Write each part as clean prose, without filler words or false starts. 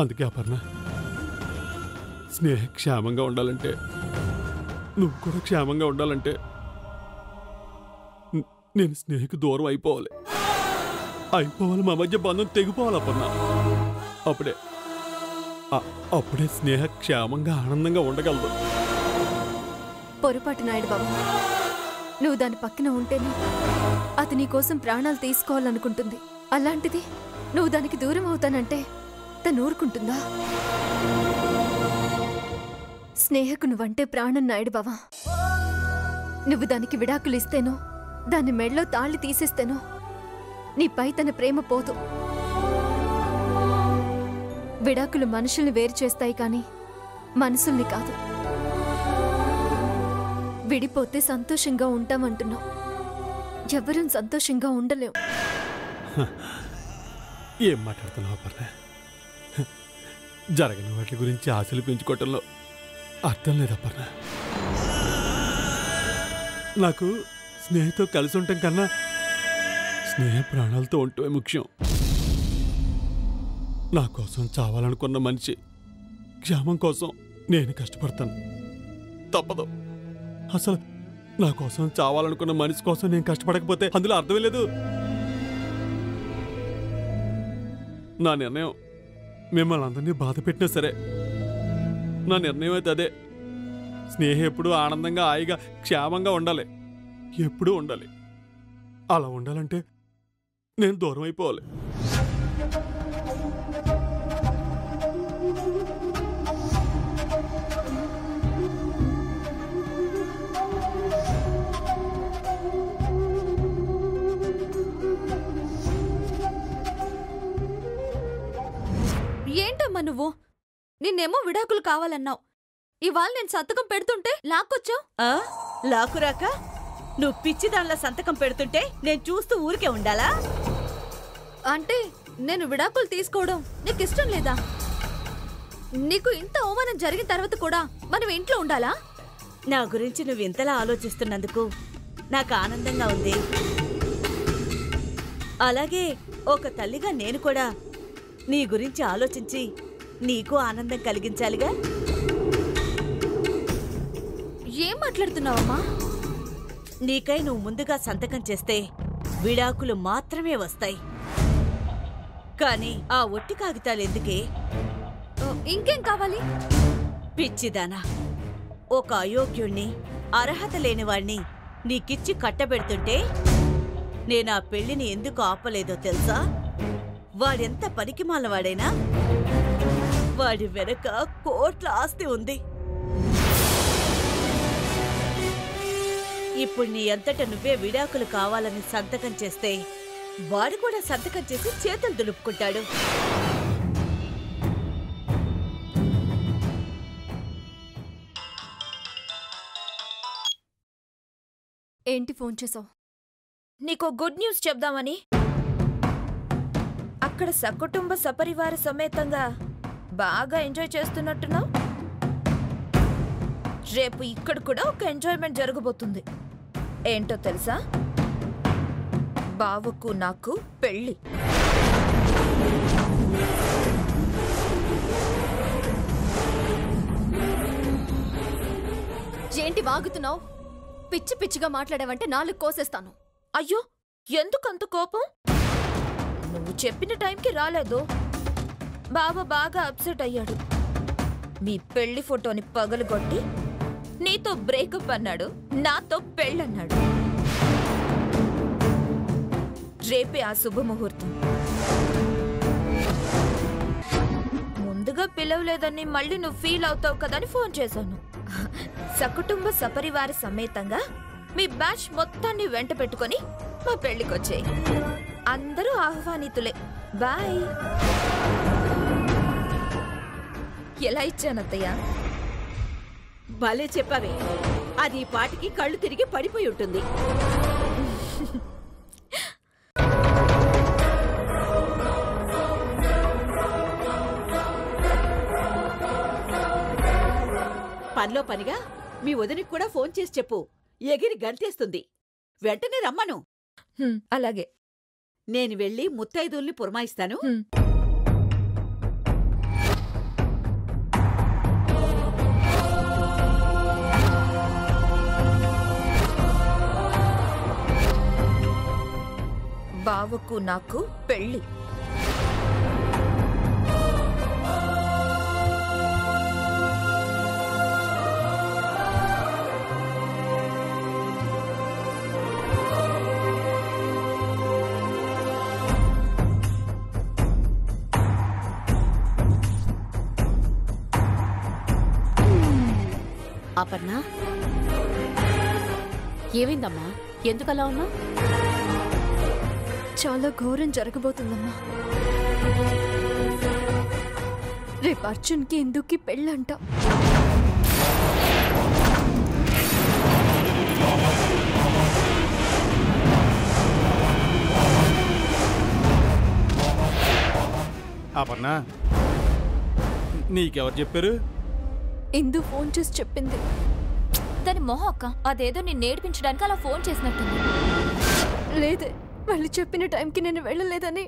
అందుకే అపర్ణ, స్నేహ క్షేమంగా ఉండాలంటే, నువ్వు కూడా క్షేమంగా ఉండాలంటే నేను స్నేహకు దూరం అయిపోవాలి. మా మధ్య బంధం తెగిపోవాలి అపర్ణ. అప్పుడే స్నేహ క్షేమంగా ఆనందంగా ఉండగలదు. పొరపాటు నాయుడు బాబు, నువ్వు దాని పక్కన ఉంటేనే అది నీ కోసం ప్రాణాలు తీసుకోవాలనుకుంటుంది. అలాంటిది నువ్వు దానికి దూరం అవుతానంటే తను ఊరుకుంటుందా? స్నేహకు నువ్వంటే ప్రాణం నాయుడు బావా. నువ్వు దానికి విడాకులు ఇస్తేనో, దాని మెడలో తాళి తీసేస్తేనో నీపై తన ప్రేమ పోదు. విడాకులు మనుషుల్ని వేరు చేస్తాయి కానీ మనసుల్ని కాదు. విడిపోతే సంతోషంగా ఉంటామంటున్నావు. ఎవరూ సంతోషంగా ఉండలేవు. ఏం మాట్లాడుతున్నావు అపర్ణ? జరగని వాటి గురించి ఆశలు పెంచుకోవటంలో అర్థం లేదు అపర్ణ. నాకు స్నేహతో కలిసి ఉండటం కన్నా స్నేహ ప్రాణాలతో ఉండటమే ముఖ్యం. నా కోసం చావాలనుకున్న మనిషి క్షేమం కోసం నేను కష్టపడతాను. తప్పదు. అసలు నా కోసం చావాలనుకున్న మనిషి కోసం నేను కష్టపడకపోతే అందులో అర్థమే లేదు. నా నిర్ణయం మిమ్మల్ని అందరినీ బాధ పెట్టినా సరే, నా నిర్ణయం అయితే అదే. స్నేహ ఎప్పుడూ ఆనందంగా, హాయిగా, క్షేమంగా ఉండాలి. ఎప్పుడూ ఉండాలి. అలా ఉండాలంటే నేను దూరం అయిపోవాలి. ఏంటమ్మా నువ్వు? నిన్నేమో విడాకులు కావాలన్నావు. ఇవాళ నేను సంతకం పెడుతుంటే లాక్కొచ్చావు. లాకురాక నువ్వు పిచ్చి దానిలో సంతకం పెడుతుంటే నేను చూస్తూ ఊరికే ఉండాలా? అంటే నేను విడాకులు తీసుకోవడం నీకు ఇష్టం లేదా? నీకు ఇంత అవమానం జరిగిన తర్వాత కూడా మనం ఇంట్లో ఉండాలా? నా గురించి నువ్వు ఇంతలా ఆలోచిస్తున్నందుకు నాకు ఆనందంగా ఉంది. అలాగే ఒక తల్లిగా నేను కూడా నీ గురించి ఆలోచించి నీకు ఆనందం కలిగించాలిగా. ఏం మాట్లాడుతున్నావమ్మా? నీకై నువ్వు ముందుగా సంతకం చేస్తే విడాకులు మాత్రమే వస్తాయి. కానీ ఆ ఒట్టి కాగితాలు ఎందుకే? ఇంకేం కావాలి? పిచ్చిదానా, ఒక అయోగ్యుణ్ణి, అర్హత లేనివాణ్ణి నీకిచ్చి కట్టబెడుతుంటే నేనా పెళ్లిని ఎందుకు ఆపలేదో తెలుసా? వాడెంత పనికిమాలవాడైనా వాడి వెనక కోట్ల ఆస్తి ఉంది. ఇప్పుడు నీ అంతట నువ్వే విడాకులు కావాలని సంతకం చేస్తే వాడు కూడా సంతకం చేసి చేతులు దులుపుకుంటాడు. ఏంటి ఫోన్ చేసావు? నీకో గుడ్ న్యూస్ చెప్దామని. అక్కడ సకుటుంబ సపరివార సమేతంగా బాగా ఎంజాయ్ చేస్తున్నట్టున్నావు. రేపు ఇక్కడ కూడా ఒక ఎంజాయ్మెంట్ జరగబోతుంది. ఏంటో తెలుసా? బావకు నాకు పెళ్లి. ఏంటి వాగుతున్నావు? పిచ్చి పిచ్చిగా మాట్లాడావంటే నాలుగు కోసేస్తాను. అయ్యో, ఎందుకంత కోపం? నువ్వు చెప్పిన టైంకి రాలేదు. బావ బాగా అప్సెట్ అయ్యాడు. మీ పెళ్లి ఫోటోని పగలగొట్టి నీతో బ్రేకప్ అన్నాడు, నాతో పెళ్ళన్నాడు. రేపే ఆ శుభముహూర్తం. ముందుగా పిలవలేదని మళ్ళీ నువ్వు ఫీల్ అవుతావు కదని ఫోన్ చేశాను. సకుటుంబ సపరివార సమేతంగా మీ బ్యాచ్ మొత్తాన్ని వెంట పెట్టుకొని మా పెళ్లికొచ్చేయి. అందరూ ఆహ్వానితులే. బాయ్. ఎలా ఇచ్చానత్తయ్య? భలే చెప్పావే. అది ఈ పాటికి కళ్ళు తిరిగి పడిపోయి ఉంటుంది. పనిలో పనిగా మీ వదినికి కూడా ఫోన్ చేసి చెప్పు. ఎగిరి గంతేస్తుంది. వెంటనే రమ్మను. అలాగే. నేను వెళ్ళి ముత్తైదుల్ని పురమాయిస్తాను. బావకు నాకు పెళ్లి. అపర్ణ, ఏమైందమ్మా? ఎందుకలా ఉన్నా? చాలా ఘోరం జరగబోతుందమ్మా. రేపు అర్జున్కి ఇందుకి పెళ్ళంట. అపర్ణ, నీకెవరు చెప్పారు? ఇందు ఫోన్ చేసి చెప్పింది. దాని మొహం అక్క, అదేదో నేను నేర్పించడానికి అలా ఫోన్ చేసినట్టుంది. లేదే, వాళ్ళు చెప్పిన టైంకి నేను వెళ్ళలేదని.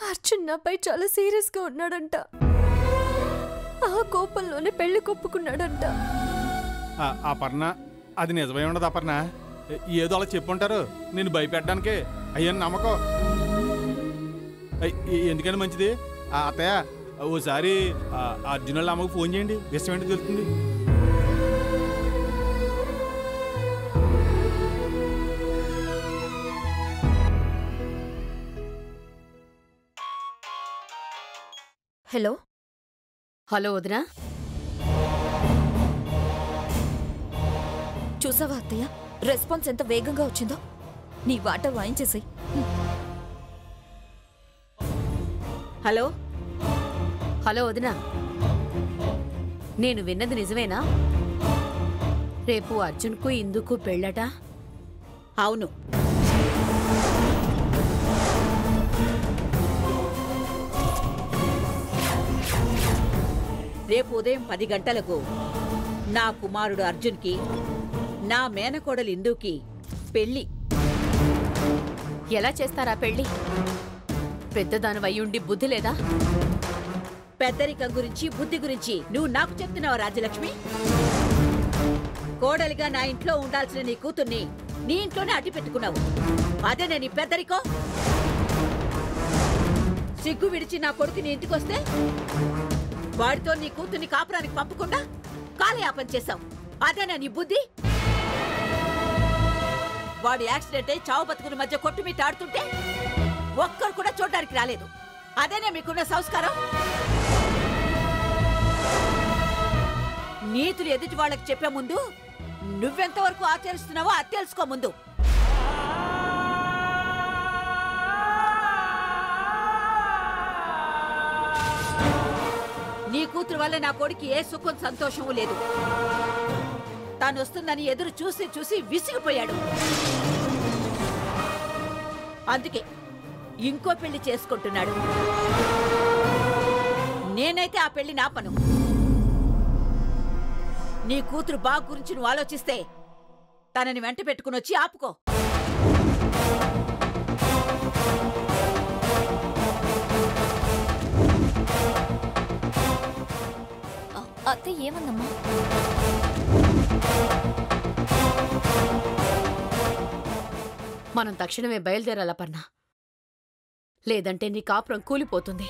అర్జున్ నాపై చాలా సీరియస్గా ఉన్నాడంట. ఆ కోపంలోనే పెళ్లి కొప్పుకున్నాడంట. అపర్ణ, అది నిజమై ఉండదు అపర్ణ. ఏదో అలా చెప్పుంటారు నేను భయపెట్టడానికే. అయ్యని నమ్మకం. ఎందుకని మంచిది అత్తయ్య, ఓసారి అర్జున్ వాళ్ళ అమ్మకు ఫోన్ చేయండి, విషయం ఏంటో తెలుస్తుంది. హలో హలో వదినా. చూసావా అత్తయ్య, రెస్పాన్స్ ఎంత వేగంగా వచ్చిందో. నీ వాట వాయించేసాయి. హలో హలో వదినా, నేను విన్నది నిజమేనా? రేపు అర్జున్కు ఇందుకు పెళ్ళట? అవును. రేపు ఉదయం 10 గంటలకు నా కుమారుడు అర్జున్కి నా మేనకోడలు ఇందుకి పెళ్లి. ఎలా చేస్తారా పెళ్ళి? పెద్దదానివయ్యుండి బుద్ధి లేదా? పెద్దరికం గురించి బుద్ధి గురించి నువ్వు నాకు చెప్తున్నావు రాజ్యలక్ష్మి? కోడలిగా నా ఇంట్లో ఉండాల్సిన నీ కూతుర్ని నీ ఇంట్లోనే అడ్డు పెట్టుకున్నావు. అదేనే నీ పెద్దరికం? సిగ్గు విడిచి నా కొడుకు నీ ఇంటికొస్తే వాడితో నీ కూతుర్ని కాపురానికి పంపకుండా కాలయాపన చేశావు. అదేనా నీ బుద్ధి? వాడు యాక్సిడెంట్ అయి చావు బతుకుల మధ్య కొట్టుమిట్టాడుతుంటే ఒక్కరు కూడా చూడడానికి రాలేదు. అదేనే మీకున్న సంస్కారం? నీతులు ఎదుటి వాళ్ళకి చెప్పే ముందు నువ్వెంతవరకు ఆచరిస్తున్నావో అది తెలుసుకో ముందు. నీ కూతురు వల్ల నా కొడుకు ఏ సుఖం సంతోషము లేదు. తాను వస్తుందని ఎదురు చూసి చూసి విసిగిపోయాడు. అందుకే ఇంకో పెళ్లి చేసుకుంటున్నాడు. నేనైతే ఆ పెళ్లి నాపను. నీ కూతురు బాగు గురించి నువ్వు ఆలోచిస్తే తనని వెంట పెట్టుకుని వచ్చి ఆపుకో. అత్త ఏమందమ్మా? మనం తక్షణమే బయలుదేరాల పన్నా, లేదంటే నీ కాపురం కూలిపోతుంది.